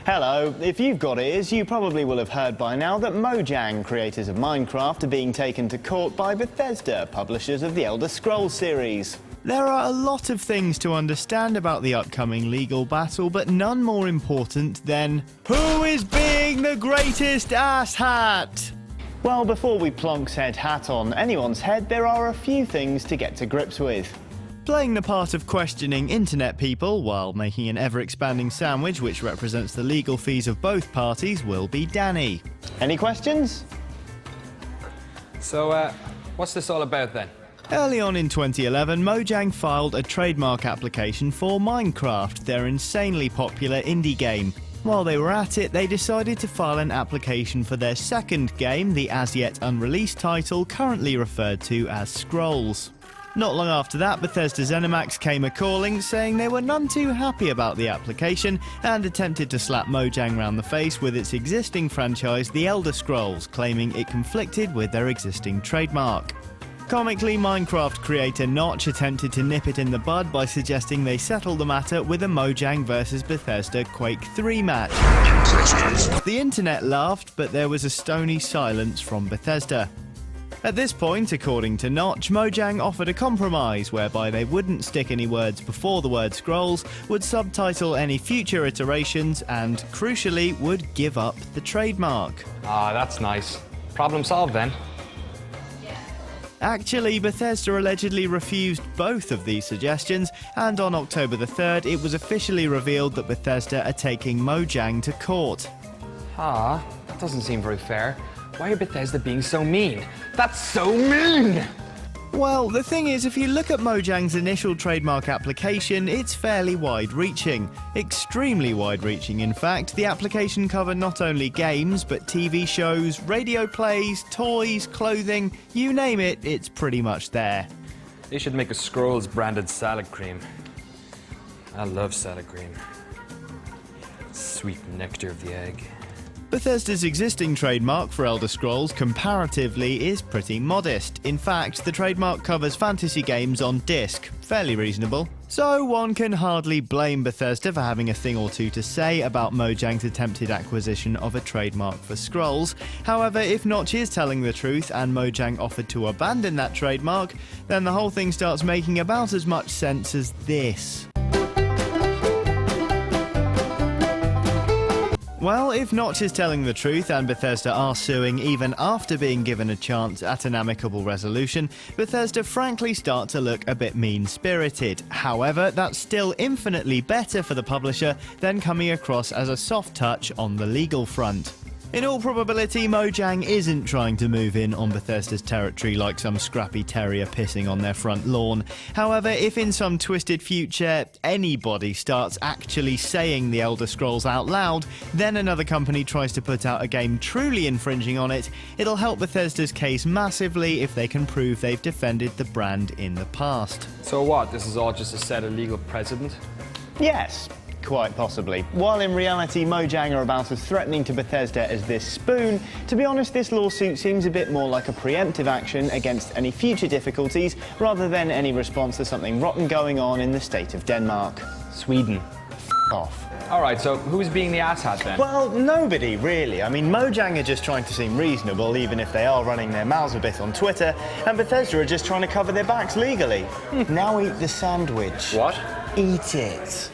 Hello, if you've got ears, you probably will have heard by now that Mojang, creators of Minecraft, are being taken to court by Bethesda, publishers of the Elder Scrolls series. There are a lot of things to understand about the upcoming legal battle, but none more important than who is being the greatest asshat? Well, before we plonk said hat on anyone's head, there are a few things to get to grips with. Playing the part of questioning internet people while making an ever-expanding sandwich which represents the legal fees of both parties will be Danny. Any questions? So, what's this all about then? Early on in 2011, Mojang filed a trademark application for Minecraft, their insanely popular indie game. While they were at it, they decided to file an application for their second game, the as-yet unreleased title currently referred to as Scrolls. Not long after that, Bethesda ZeniMax came a-calling, saying they were none too happy about the application and attempted to slap Mojang round the face with its existing franchise, The Elder Scrolls, claiming it conflicted with their existing trademark. Comically, Minecraft creator Notch attempted to nip it in the bud by suggesting they settle the matter with a Mojang vs Bethesda Quake 3 match. The internet laughed, but there was a stony silence from Bethesda. At this point, according to Notch, Mojang offered a compromise whereby they wouldn't stick any words before the word Scrolls, would subtitle any future iterations, and, crucially, would give up the trademark. Ah, that's nice. Problem solved then. Actually, Bethesda allegedly refused both of these suggestions, and on October the 3rd, it was officially revealed that Bethesda are taking Mojang to court. Ah, that doesn't seem very fair. Why are Bethesda being so mean? That's so mean! Well, the thing is, if you look at Mojang's initial trademark application, it's fairly wide-reaching. Extremely wide-reaching, in fact. The application covered not only games, but TV shows, radio plays, toys, clothing, you name it, it's pretty much there. They should make a Scrolls branded salad cream. I love salad cream. Sweet nectar of the egg. Bethesda's existing trademark for Elder Scrolls, comparatively, is pretty modest. In fact, the trademark covers fantasy games on disc. Fairly reasonable. So one can hardly blame Bethesda for having a thing or two to say about Mojang's attempted acquisition of a trademark for Scrolls. However, if Notch is telling the truth and Mojang offered to abandon that trademark, then the whole thing starts making about as much sense as this. Well, if Notch is telling the truth and Bethesda are suing even after being given a chance at an amicable resolution, Bethesda frankly start to look a bit mean-spirited. However, that's still infinitely better for the publisher than coming across as a soft touch on the legal front. In all probability, Mojang isn't trying to move in on Bethesda's territory like some scrappy terrier pissing on their front lawn. However, if in some twisted future anybody starts actually saying the Elder Scrolls out loud, then another company tries to put out a game truly infringing on it, it'll help Bethesda's case massively if they can prove they've defended the brand in the past. So what, this is all just a set of legal precedent? Yes. Quite possibly. While in reality Mojang are about as threatening to Bethesda as this spoon, to be honest this lawsuit seems a bit more like a preemptive action against any future difficulties rather than any response to something rotten going on in the state of Denmark. Sweden. F off. Alright, so who's being the asshat then? Well, nobody really. I mean, Mojang are just trying to seem reasonable even if they are running their mouths a bit on Twitter, and Bethesda are just trying to cover their backs legally. Now eat the sandwich. What? Eat it.